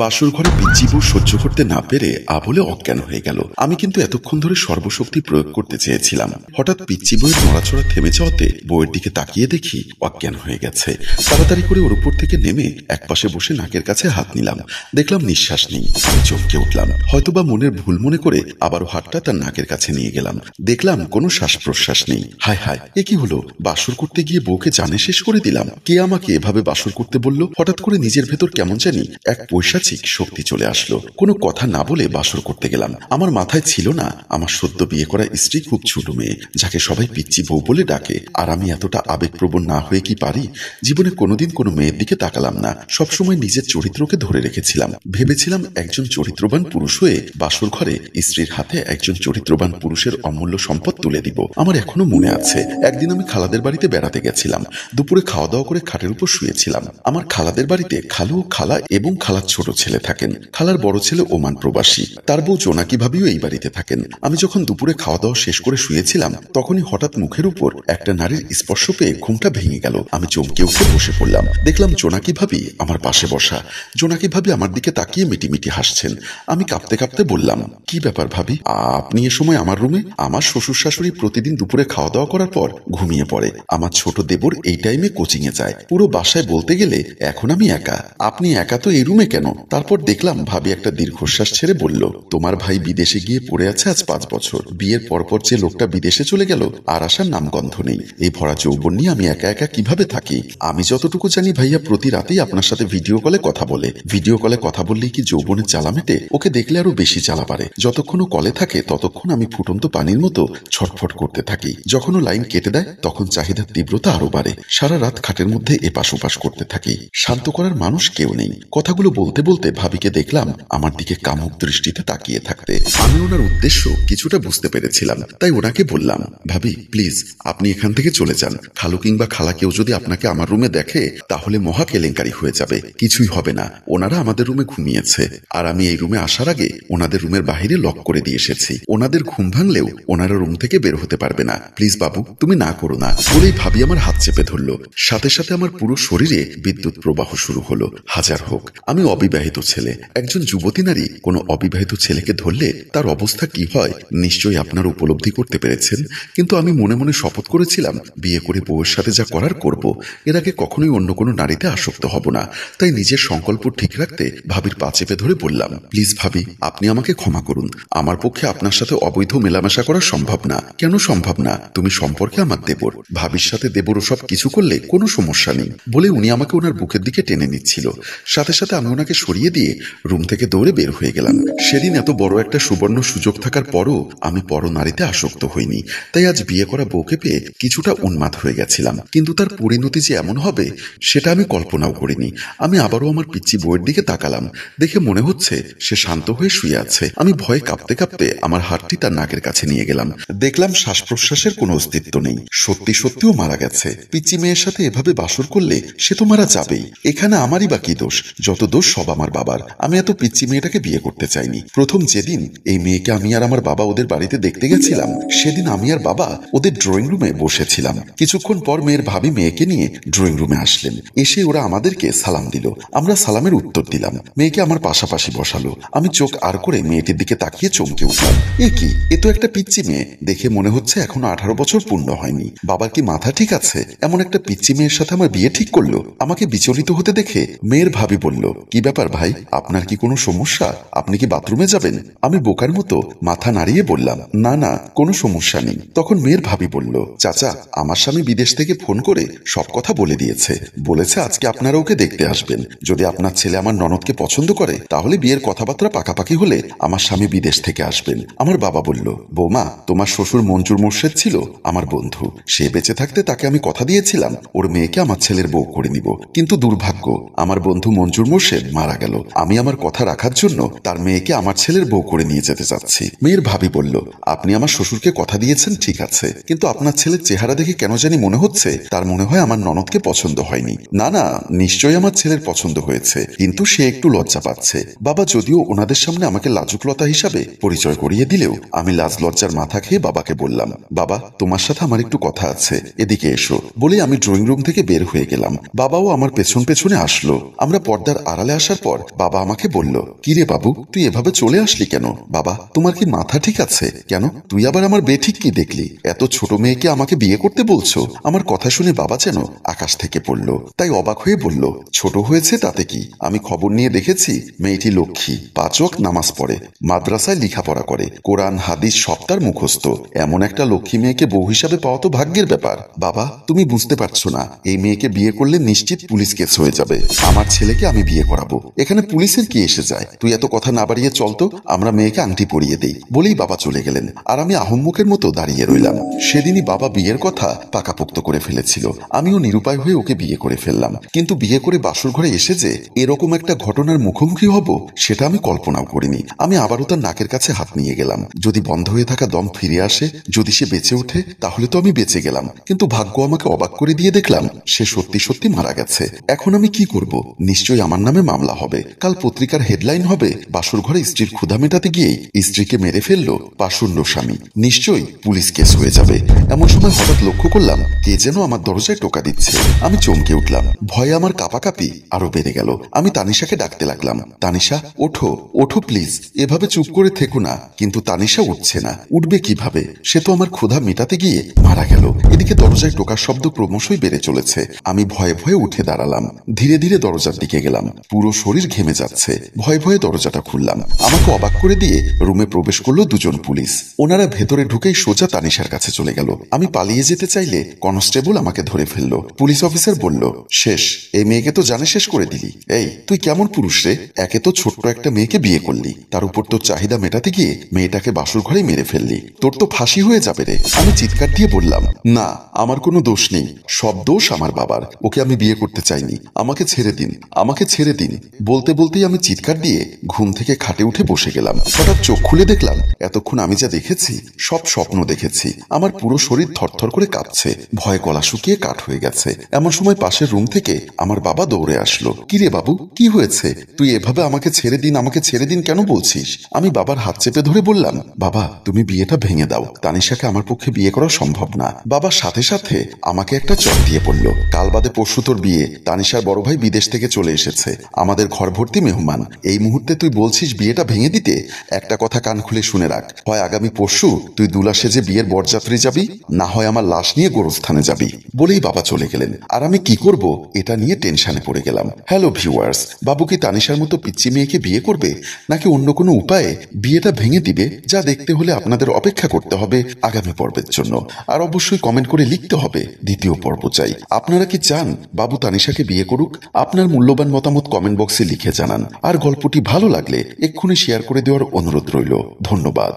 বাসর ঘরে পিচ্চি বউ সহ্য করতে না পেরে আবলে অজ্ঞান হয়ে গেল। আমি কিন্তু এতক্ষণ ধরে সর্বশক্তি প্রয়োগ করতে চেয়েছিলাম। হঠাৎ পিচ্চি বউয়ের নড়াচড়া থেমে যাওয়াতে বউয়ের দিকে তাকিয়ে দেখি অজ্ঞান হয়ে গেছে। তাড়াতাড়ি করে ওর উপর থেকে নেমে একপাশে বসে নাকের কাছে হাত নিলাম। দেখলাম নিঃশ্বাস নেই। আমি চমকে উঠলাম। হয়তোবা মনের ভুল মনে করে আবারও হাতটা তার নাকের কাছে নিয়ে গেলাম। দেখলাম কোনো শ্বাস প্রশ্বাস নেই। হায় হায়, এ কি হলো? বাসর করতে গিয়ে বউকে জানে শেষ করে দিলাম। কে আমাকে এভাবে বাসর করতে বলল? হঠাৎ করে নিজের ভেতর কেমন জানি এক পৈশাচিক শক্তি চলে আসলো। কোনো কথা না বলে বাসর করতে গেলাম। আমার মাথায় ছিল না আমার সদ্য বিয়ে করা স্ত্রী খুব ছোট মেয়ে, যাকে সবাই পিচ্চি বউ বলে ডাকে। আর আমি এতটা আবেগপ্রবণ না হয়ে কি পারি? জীবনে কোনোদিন কোনো মেয়ের দিকে তাকালাম না। সবসময় নিজের চরিত্রকে ধরে রেখেছিলাম। ভেবেছিলাম একজন চরিত্রবান পুরুষ হয়ে বাসর ঘরে স্ত্রীর হাতে একজন চরিত্রবান পুরুষের অমূল্য সম্পদ তুলে দিব। আমার এখনো মনে আছে, একদিন আমি খালাদের বাড়িতে বেড়াতে গেছিলাম। দুপুরে খাওয়া দাওয়া করে খাটের উপর শুয়েছিলাম। আমার খালাদের বাড়িতে খালু, খালা এবং খালার ছোট ছেলে থাকেন। খালার বড় ছেলে ওমান প্রবাসী, তার বউ জোনাকি ভাবিও এই বাড়িতে থাকেন। আমি যখন দুপুরে খাওয়া দাওয়া শেষ করে শুয়েছিলাম, তখনই হঠাৎ মুখের উপর একটা নারীর স্পর্শ পেয়ে ঘুমটা ভেঙে গেল। আমি চমকে উঠে বসে পড়লাম। দেখলাম জোনাকি ভাবি আমার পাশে বসা। জোনাকি ভাবি আমার দিকে তাকিয়ে মিটিমিটি হাসছেন। আমি কাঁপতে কাঁপতে বললাম, কি ব্যাপার ভাবি, আপনি এ সময় আমার রুমে? আমার শ্বশুর শাশুড়ি প্রতিদিন দুপুরে খাওয়া দাওয়া করার পর ঘুমিয়ে পড়ে। আমার ছোট দেবর এই টাইমে কোচিং এ যায়। পুরো বাসায় বলতে গেলে এখন আমি একা। আপনি একা তো এই রুমে কেন? তারপর দেখলাম ভাবি একটা দীর্ঘশ্বাস ছেড়ে বলল, তোমার ভাই বিদেশে গিয়ে পড়ে আছে আজ 5 বছর। বিয়ের পরপর যে লোকটা বিদেশে চলে গেল, আর আসার নামগন্ধ নেই। এই ভরা যৌবন নিয়ে আমি একা একা কিভাবে থাকি? আমি যতটুকু জানি ভাইয়া প্রতি রাতেই আপনার সাথে ভিডিও কলে কথা বলে। ভিডিও কলে কথা বললেই কি যৌবনের জ্বালা মেটে? ওকে দেখলে আরো বেশি জ্বালা বাড়ে। যতক্ষণ ও কলে থাকে ততক্ষণ আমি ফুটন্ত পানির মতো ছটফট করতে থাকি। যখন ও লাইন কেটে দেয় তখন চাহিদার তীব্রতা আরো বাড়ে। সারা রাত খাটের মধ্যে এপাশ ওপাশ করতে থাকি। শান্ত করার মানুষ কেউ নেই। কথাগুলো বলতে বলতে ভাবিকে দেখলাম আমার দিকে কামুক দৃষ্টিতে তাকিয়ে থাকতে। আমি ওনার উদ্দেশ্য কিছুটা বুঝতে পেরেছিলাম, তাই ওনাকে বললাম, ভাবি প্লিজ আপনি এখান থেকে চলে যান। খালু কিংবা খালা কেউ যদি আপনাকে আমার রুমে দেখে তাহলে মহা কেলেঙ্কারি হয়ে যাবে। কিছুই হবে না, ওনারা আমাদের রুমে ঘুমিয়েছে। আর আমি এই রুমে আসার আগে ওনাদের রুমের বাহিরে লক করে দিয়ে এসেছি। ওনাদের ঘুম ভাঙলেও ওনারা রুম থেকে বের হতে পারবে না। প্লিজ বাবু তুমি না করো না। বলেই ভাবি আমার হাত চেপে ধরলো। সাথে সাথে আমার পুরো শরীরে বিদ্যুৎ প্রবাহ শুরু হলো। হাজার হোক আমি অবিবাহিত ছেলে। একজন যুবতী নারী কোনো অবিবাহিত ছেলেকে ধরলে তার অবস্থা কি হয় নিশ্চয়ই আপনারা উপলব্ধি করতে পেরেছেন। কিন্তু আমি মনে মনে শপথ করেছিলাম বিয়ে করে বউয়ের সাথে যা করার করব। এর আগে কখনোই অন্য কোনো নারীতে আসক্ত হব না। তাই নিজের সংকল্প ঠিক রাখতে ভাবির পা চেপে ধরে বললাম, প্লিজ ভাবি আপনি আমাকে ক্ষমা করুন। আমার পক্ষে আপনার সাথে অবৈধ মেলামেশা করা সম্ভব না। কেন সম্ভব না? তুমি সম্পর্কে আমার দেবর। ভাবির সাথে দেবর সব কিছু করলে কোনো সমস্যা নেই। বলে উনি আমাকে ওনার বুকের দিকে টেনে নিচ্ছিল। সাথে সাথে আমি ওনাকে সরিয়ে দিয়ে রুম থেকে দৌড়ে বের হয়ে গেলাম। সেদিন এত বড় একটা সুবর্ণ সুযোগ থাকার পরও আমি পর নারীতে আসক্ত হইনি। তাই আজ বিয়ে করা বউকে পেয়ে কিছুটা উন্মাদ হয়ে গেছিলাম। কিন্তু তার পরিণতি যে এমন হবে সেটা আমি কল্পনাও করিনি। আমি আবারও আমার পিচ্চি বউয়ের দিকে তাকালাম। দেখে মনে হচ্ছে সে শান্ত হয়ে শুয়ে আছে। আমি ভয়ে কাঁপতে কাঁপতে আমার হাতটি তার নাকের কাছে নিয়ে গেলাম। দেখলাম শ্বাস প্রশ্বাসের কোনো অস্তিত্ব নেই। সত্যি সত্যিও মারা গেছে। পিচ্চি মেয়ের সাথে এভাবে বাসর করলে সে তো মারা যাবেই। এখানে আমারই বা কি দোষ? যত দোষ সব আমার বাবার। আমি এত পিচ্চি মেয়েটাকে বিয়ে করতে চাইনি। প্রথম যেদিন এই মেয়েকে আমি আর আমার বাবা ওদের বাড়িতে দেখতে গেছিলাম, সেদিন আমি আর বাবা ওদের ড্রয়িং রুমে বসেছিলাম। কিছুক্ষণ পর মেয়ের ভাবি মেয়েকে নিয়ে ড্রয়িং রুমে আসলেন। এসে ওরা আমাদেরকে সালাম দিল। আমরা সালামের উত্তর দিলাম। মেয়েকে আমার পাশাপাশি বসালো। আমি চোখ আর করে মেয়েটির দিকে তাকিয়ে চমকে উঠলাম। এ কি, এ তো একটা পিচ্চি মেয়ে। দেখে মনে হচ্ছে এখনো 18 বছর পূর্ণ হয়নি। বাবার কি মাথা ঠিক আছে? এমন একটা পিচ্চি মেয়ের সাথে আমার বিয়ে ঠিক করলো। আমাকে বিচলিত হতে দেখে মেয়ের ভাবি বলল, কি ব্যাপার ভাই, আপনার কি কোনো সমস্যা? আপনি কি বাথরুমে যাবেন? আমি বোকার মতো মাথা নাড়িয়ে বললাম, না না কোনো সমস্যা নেই। তখন মেয়ের ভাবি বলল, চাচা আমার স্বামী বিদেশ থেকে ফোন করে সব কথা বলে দিয়েছে। বলেছে আজকে আপনারা ওকে দেখতে আসবেন। যদি আপনার ছেলে আমার ননদকে পছন্দ করে তাহলে বিয়ের কথাবার্তা পাকাপাকি হলে আমার স্বামী বিদেশ থেকে আসবেন। আমার বাবা বলল, বৌমা তোমার শ্বশুর মঞ্জুর মোর্শেদ ছিল আমার বন্ধু। সে বেঁচে থাকতে তাকে আমি কথা দিয়েছিলাম ওর মেয়েকে আমার ছেলের বউ করে নিব। কিন্তু দুর্ভাগ্য আমার বন্ধু মঞ্জুর মোর্শেদ মারা গেল। আমি আমার কথা রাখার জন্য তার মেয়েকে আমার ছেলের বউ করে নিয়ে যেতে চাচ্ছি। মেয়ের ভাবি বলল, আপনি আমার শ্বশুরকে কথা দিয়েছেন ঠিক আছে, কিন্তু আপনার ছেলের চেহারা দেখে কেন জানি মনে হচ্ছে তার মনে হয় আমার ননদকে পছন্দ হয়নি। না না নিশ্চয়ই আমার ছেলের পছন্দ হয়েছে, কিন্তু সে একটু লজ্জা পাচ্ছে। বাবা যদিও ওনাদের সামনে আমাকে লাজুকলতা হিসাবে পরিচয় করিয়ে দিলেও আমি লাজ লজ্জার মাথা খেয়ে বাবাকে বললাম, বাবা তোমার সাথে আমার একটু কথা আছে, এদিকে এসো। বলে আমি ড্রয়িং রুম থেকে বের হয়ে গেলাম। বাবাও আমার পেছন পেছনে আসলো। আমরা পর্দার আড়ালে আসার পর বাবা আমাকে বলল, কিরে বাবু, তুই এভাবে চলে আসলি কেন? বাবা, তোমার কি মাথা ঠিক আছে? কেন তুই আবার আমার বেঠিক কি দেখলি? এত ছোট মেয়েকে আমাকে বিয়ে করতে বলছো? আমার কথা শুনে বাবা যেন আকাশ থেকে পড়ল। তাই অবাক হয়ে বলল, ছোট হয়েছে তাতে কি? আমি খবর নিয়ে দেখেছি মেয়েটি লক্ষ্মী, 5 ওয়াক্ত নামাজ পড়ে, মাদ্রাসায় লেখাপড়া করে, কোরআন হাদিস সব তার মুখস্থ। এমন একটা লক্ষ্মী মেয়েকে বউ হিসাবে পাওয়া তো ভাগ্যের ব্যাপার। বাবা, তুমি বুঝতে পারছো না, এই মেয়েকে বিয়ে করলে নিশ্চিত পুলিশ কেস হয়ে যাবে। আমার ছেলেকে আমি বিয়ে করাবো, এখানে পুলিশের কি এসে যায়? তুই এত কথা না বাড়িয়ে চল তো, আমরা মেয়েকে আংটি পরিয়ে দেই। বলেই বাবা চলে গেলেন, আর আমি আহম্মকের মতো দাঁড়িয়ে রইলাম। সেদিনই বাবা বিয়ের কথা পাকাপোক্ত করে ফেলেছিল। আমিও নিরুপায় হয়ে ওকে বিয়ে করে ফেললাম। কিন্তু বিয়ে করে বাসর ঘরে এসে যে এরকম একটা ঘটনার মুখোমুখি হব, সেটা আমি কল্পনাও করিনি। আমি আবারও তার নাকের কাছে হাত নিয়ে গেলাম। যদি বন্ধ হয়ে থাকা দম ফিরে আসে, যদি সে বেঁচে ওঠে, তাহলে তো আমি বেঁচে গেলাম। কিন্তু ভাগ্য আমাকে অবাক করে দিয়ে দেখলাম সে সত্যি সত্যি মারা গেছে। এখন আমি কি করব? নিশ্চয়ই আমার নামে মামলা হবে। কাল পত্রিকার হেডলাইন হবে, বাসর ঘরে স্ত্রীর ক্ষুধা মেটাতে গিয়েই স্ত্রীকে মেরে ফেললো পাশুন্য স্বামী। নিশ্চয়ই পুলিশ কেস হয়ে যাবে। এমন সময় হঠাৎ লক্ষ্য করলাম কে যেন আমার দরজায় টোকা দিচ্ছে। আমি চমকে উঠলাম। ভয়ে আমার কাঁপাকাঁপি আরো বেড়ে গেল। আমি তানিশাকে ডাকতে লাগলাম, তানিশা, ওঠো, ওঠো প্লিজ, এভাবে চুপ করে থেকো না। কিন্তু তানিশা উঠছে না। উঠবে কিভাবে? সে তো আমার ক্ষুধা মেটাতে গিয়ে মারা গেল। এদিকে দরজায় টোকার শব্দ ক্রমশই বেড়ে চলেছে। আমি ভয়ে ভয়ে উঠে দাঁড়ালাম। ধীরে ধীরে দরজার দিকে গেলাম। পুরো শরীর ঘেমে যাচ্ছে। ভয়ে ভয়ে দরজাটা খুললাম। আমাকে অবাক করে দিয়ে রুমে প্রবেশ করলো 2 জন পুলিশ। ওনারা ভেতরে ঢুকেই সোজা তানিশার কাছে চলে গেল। আমি পালিয়ে যেতে চাইলে কনস্টেবল আমাকে ধরে ফেললো। পুলিশ অফিসার বলল, শেষ, এই মেয়েকে তো জানে শেষ করে দিলি। এই, তুই কেমন পুরুষ রে? একে তো ছোট্ট একটা মেয়েকে বিয়ে করলি, তার উপর তোর চাহিদা মেটাতে গিয়ে মেয়েটাকে বাসর ঘরে মেরে ফেললি। তোর তো ফাঁসি হয়ে যাবে রে। আমি চিৎকার দিয়ে বললাম, না, আমার কোনো দোষ নেই, সব দোষ আমার বাবার। ওকে আমি বিয়ে করতে চাইনি, আমাকে ছেড়ে দিন, আমাকে ছেড়ে দিন। বলতে বলতেই আমি চিৎকার দিয়ে ঘুম থেকে খাটে উঠে বসে গেলাম। হঠাৎ চোখ খুলে দেখলাম এতক্ষণ আমি যা দেখেছি সব স্বপ্ন দেখেছি। আমার পুরো শরীর থরথর করে কাঁপছে, ভয়ে গলা শুকিয়ে কাঠ হয়ে গেছে। এমন সময় পাশের রুম থেকে আমার বাবা দৌড়ে আসলো। কিরে বাবু, কি হয়েছে? তুই এভাবে আমাকে ছেড়ে দিন, আমাকে ছেড়ে দিন কেন বলছিস? আমি বাবার হাত চেপে ধরে বললাম, বাবা, তুমি বিয়েটা ভেঙে দাও, তানিশাকে আমার পক্ষে বিয়ে করা সম্ভব না। বাবার সাথে সাথে আমাকে একটা চট দিয়ে বলল, কাল বাদে পরশু তোর বিয়ে। তানিশার বড় ভাই বিদেশ থেকে চলে এসেছে, আমাদের ঘর ভর্তি মেহমান। এই মুহূর্তে তুই বলছিস বিয়েটা ভেঙে দিতে? একটা কথা কান খুলে শুনে রাখ, হয় আগামী পরশু তুই দুলা সেজে বিয়ের বরযাত্রী যাবি, না হয় আমার লাশ নিয়ে গোরস্থানে যাবি। বলেই বাবা চলে গেলেন। আর আমি কি করব এটা নিয়ে টেনশনে পড়ে গেলাম। হ্যালো ভিউয়ার্স, বাবু কি তানিশার মতো পিচ্চি মেয়েকে বিয়ে করবে, নাকি অন্য কোনো উপায়ে বিয়েটা ভেঙে দিবে? যা দেখতে হলে আপনাদের অপেক্ষা করতে হবে আগামী পর্বের জন্য। আর অবশ্যই কমেন্ট করে লিখতে হবে দ্বিতীয় পর্ব চাই। আপনারা কি চান বাবু তানিশাকে বিয়ে করুক? আপনার মূল্যবান মতামত কমেন্ট বক্সে লিখে জানান। আর গল্পটি ভালো লাগলে এক্ষুনি শেয়ার করে দেওয়ার অনুরোধ রইল। ধন্যবাদ।